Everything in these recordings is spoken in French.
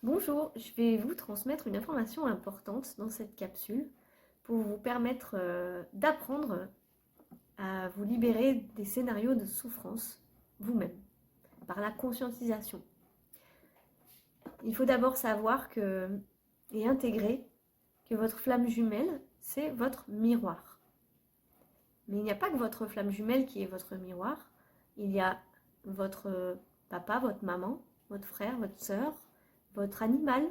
Bonjour, je vais vous transmettre une information importante dans cette capsule pour vous permettre d'apprendre à vous libérer des scénarios de souffrance vous-même par la conscientisation. Il faut d'abord savoir et intégrer que votre flamme jumelle, c'est votre miroir. Mais il n'y a pas que votre flamme jumelle qui est votre miroir, il y a votre papa, votre maman, votre frère, votre sœur, votre animal,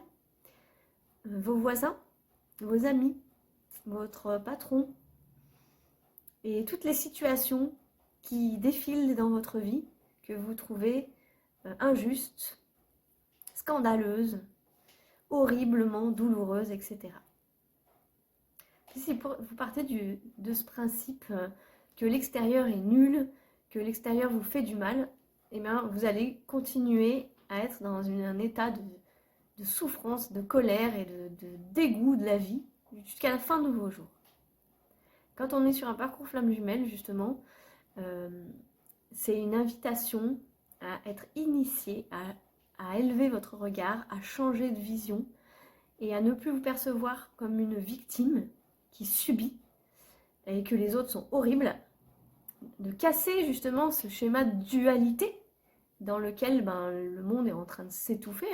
vos voisins, vos amis, votre patron, et toutes les situations qui défilent dans votre vie que vous trouvez injustes, scandaleuses, horriblement douloureuses, etc. Si vous partez de ce principe que l'extérieur est nul, que l'extérieur vous fait du mal, eh bien, vous allez continuer à être dans un état de souffrance, de colère et de dégoût de la vie jusqu'à la fin de vos jours. Quand on est sur un parcours flamme jumelle, justement, euh, c'est une invitation à être initié, à élever votre regard, à changer de vision et à ne plus vous percevoir comme une victime qui subit et que les autres sont horribles, de casser justement ce schéma de dualité dans lequel le monde est en train de s'étouffer.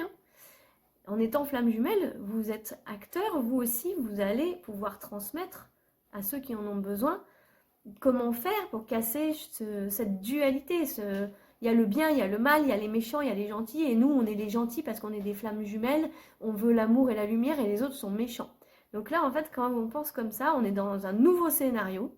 En étant flamme jumelle, vous êtes acteur, vous aussi, vous allez pouvoir transmettre à ceux qui en ont besoin comment faire pour casser cette dualité. Il y a le bien, il y a le mal, il y a les méchants, il y a les gentils, et nous, on est les gentils parce qu'on est des flammes jumelles, on veut l'amour et la lumière, et les autres sont méchants. Donc là, en fait, quand on pense comme ça, on est dans un nouveau scénario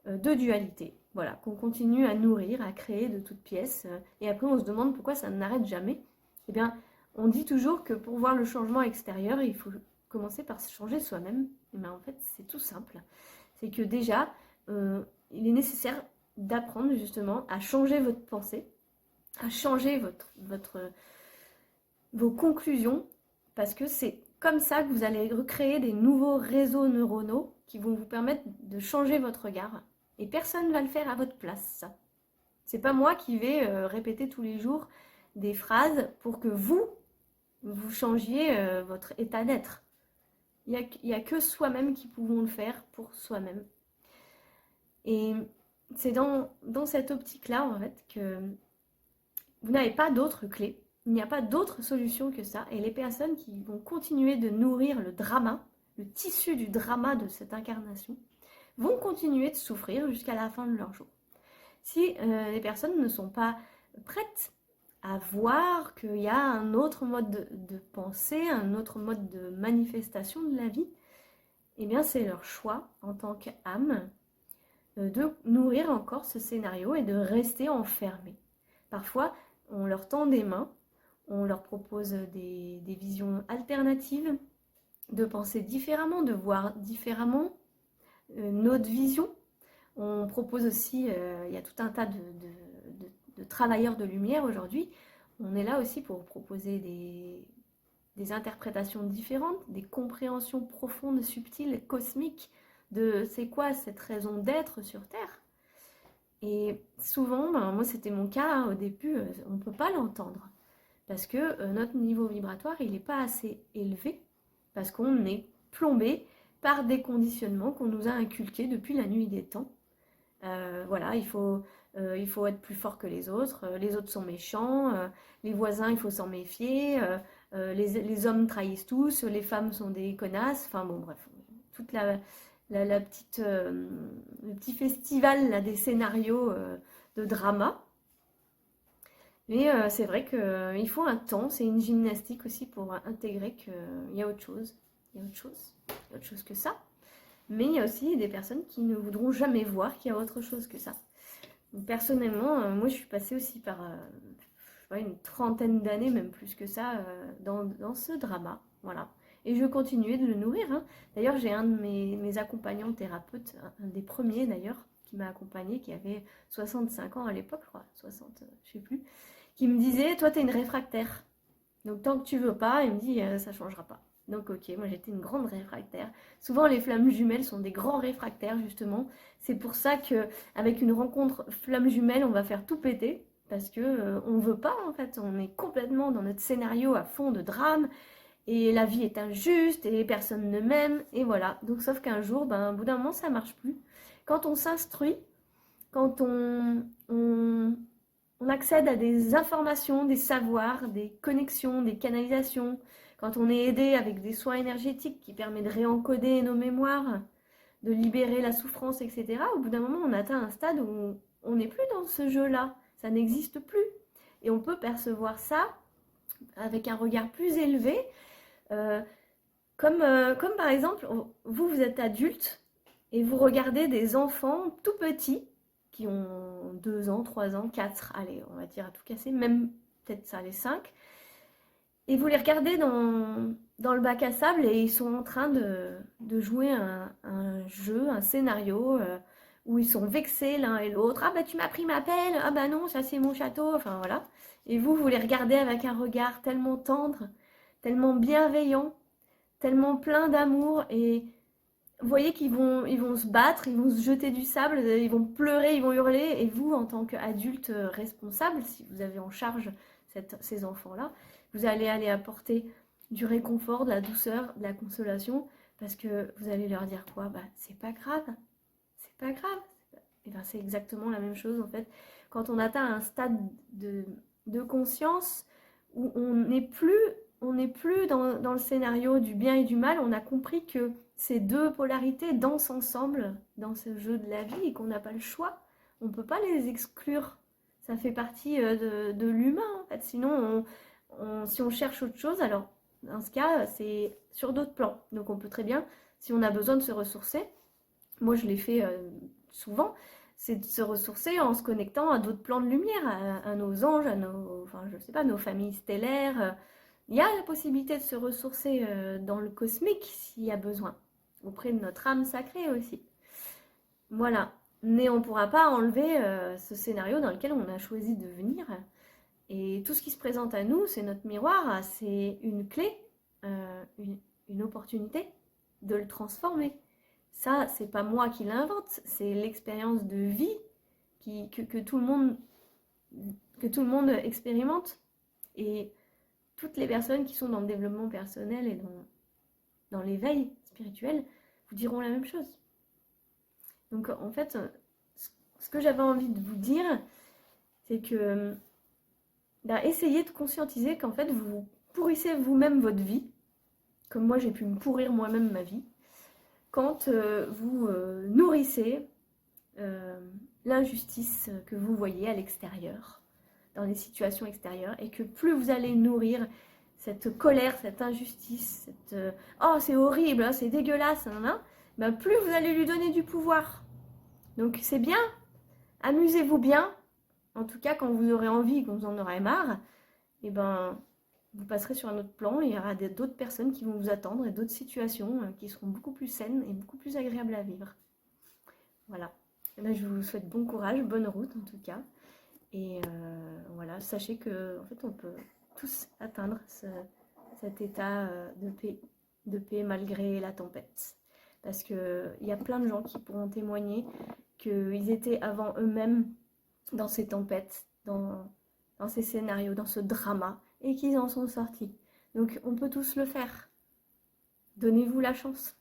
de dualité, voilà, qu'on continue à nourrir, à créer de toutes pièces, et après on se demande pourquoi ça n'arrête jamais. Eh bien, on dit toujours que pour voir le changement extérieur, il faut commencer par se changer soi-même. Et bien en fait, c'est tout simple. C'est que déjà, il est nécessaire d'apprendre justement à changer votre pensée, à changer vos conclusions, parce que c'est comme ça que vous allez recréer des nouveaux réseaux neuronaux qui vont vous permettre de changer votre regard. Et personne ne va le faire à votre place. C'est pas moi qui vais répéter tous les jours des phrases pour que vous changiez votre état d'être. Il n'y a que soi-même qui pouvons le faire pour soi-même. Et c'est dans cette optique-là, en fait, que vous n'avez pas d'autres clés. Il n'y a pas d'autre solution que ça. Et les personnes qui vont continuer de nourrir le drama, le tissu du drama de cette incarnation, vont continuer de souffrir jusqu'à la fin de leur jour. Si les personnes ne sont pas prêtes à voir qu'il y a un autre mode de pensée, un autre mode de manifestation de la vie, eh bien c'est leur choix en tant qu'âme de nourrir encore ce scénario et de rester enfermés. Parfois, on leur tend des mains, on leur propose des visions alternatives, de penser différemment, de voir différemment notre vision. On propose aussi, il y a tout un tas de travailleurs de lumière aujourd'hui. On est là aussi pour proposer des interprétations différentes, des compréhensions profondes, subtiles, cosmiques de c'est quoi cette raison d'être sur Terre. Et souvent, moi c'était mon cas au début, on ne peut pas l'entendre parce que notre niveau vibratoire il n'est pas assez élevé parce qu'on est plombé par des conditionnements qu'on nous a inculqués depuis la nuit des temps. Voilà, il faut être plus fort que les autres sont méchants, les voisins, il faut s'en méfier, les hommes trahissent tous, les femmes sont des connasses, enfin bon, bref, toute la petite, le petit festival là, des scénarios de drama. Mais c'est vrai qu'il faut un temps, c'est une gymnastique aussi pour intégrer qu'il y a autre chose, il y a autre chose, il y a autre chose que ça. Mais il y a aussi des personnes qui ne voudront jamais voir qu'il y a autre chose que ça. Donc, personnellement, moi je suis passée aussi par une trentaine d'années, même plus que ça, dans ce drama. Voilà. Et je continuais de le nourrir. D'ailleurs, j'ai un de mes accompagnants thérapeutes, un des premiers d'ailleurs, qui m'a accompagnée, qui avait 65 ans à l'époque, je crois, 60, je sais plus, qui me disait, toi, t'es une réfractaire. Donc tant que tu veux pas, il me dit, ça changera pas. Donc ok, moi j'étais une grande réfractaire. Souvent les flammes jumelles sont des grands réfractaires justement. C'est pour ça que avec une rencontre flamme jumelle, on va faire tout péter parce que on veut pas en fait, on est complètement dans notre scénario à fond de drame, et la vie est injuste, et personne ne m'aime, et voilà. Donc sauf qu'un jour, au bout d'un moment, ça marche plus. Quand on s'instruit, quand on accède à des informations, des savoirs, des connexions, des canalisations, quand on est aidé avec des soins énergétiques qui permettent de réencoder nos mémoires, de libérer la souffrance, etc., au bout d'un moment, on atteint un stade où on n'est plus dans ce jeu-là. Ça n'existe plus. Et on peut percevoir ça avec un regard plus élevé, euh, comme par exemple, vous êtes adulte et vous regardez des enfants tout petits qui ont 2 ans, 3 ans, 4, allez, on va dire à tout casser, même peut-être ça, les 5, et vous les regardez dans le bac à sable et ils sont en train de jouer un jeu, un scénario où ils sont vexés l'un et l'autre. Ah bah tu m'as pris ma pelle, ah bah non, ça c'est mon château, enfin voilà. Et vous les regardez avec un regard tellement tendre, tellement bienveillant, tellement plein d'amour, et vous voyez qu'ils vont se battre, ils vont se jeter du sable, ils vont pleurer, ils vont hurler, et vous, en tant qu'adulte responsable, si vous avez en charge ces enfants-là, vous allez aller apporter du réconfort, de la douceur, de la consolation, parce que vous allez leur dire quoi? C'est pas grave, c'est pas grave. Et c'est exactement la même chose en fait. Quand on atteint un stade de conscience où on n'est plus dans le scénario du bien et du mal, on a compris que ces deux polarités dansent ensemble dans ce jeu de la vie et qu'on n'a pas le choix. On ne peut pas les exclure. Ça fait partie de l'humain en fait. Sinon, si on cherche autre chose, alors dans ce cas, c'est sur d'autres plans. Donc on peut très bien, si on a besoin de se ressourcer, moi je l'ai fait souvent, c'est de se ressourcer en se connectant à d'autres plans de lumière, à nos anges, enfin je sais pas, nos familles stellaires. Il y a la possibilité de se ressourcer dans le cosmique s'il y a besoin, auprès de notre âme sacrée aussi. Voilà. Mais on ne pourra pas enlever ce scénario dans lequel on a choisi de venir. Et tout ce qui se présente à nous, c'est notre miroir, c'est une clé, une opportunité de le transformer. Ça, c'est pas moi qui l'invente, c'est l'expérience de vie que tout le monde expérimente. Et toutes les personnes qui sont dans le développement personnel et dans l'éveil spirituel vous diront la même chose. Donc en fait, ce que j'avais envie de vous dire, c'est que essayez de conscientiser qu'en fait vous pourrissez vous-même votre vie, comme moi j'ai pu me pourrir moi-même ma vie, quand vous nourrissez l'injustice que vous voyez à l'extérieur, dans les situations extérieures, et que plus vous allez nourrir cette colère, cette injustice, oh c'est horrible, hein, c'est dégueulasse, plus vous allez lui donner du pouvoir. Donc c'est bien, amusez-vous bien, en tout cas quand vous aurez envie, quand vous en aurez marre, vous passerez sur un autre plan, et il y aura d'autres personnes qui vont vous attendre et d'autres situations qui seront beaucoup plus saines et beaucoup plus agréables à vivre. Voilà. Je vous souhaite bon courage, bonne route en tout cas. Et voilà, sachez que en fait, on peut tous atteindre cet état de paix malgré la tempête. Parce qu'il y a plein de gens qui pourront témoigner qu'ils étaient avant eux-mêmes dans ces tempêtes, dans ces scénarios, dans ce drama, et qu'ils en sont sortis. Donc on peut tous le faire. Donnez-vous la chance.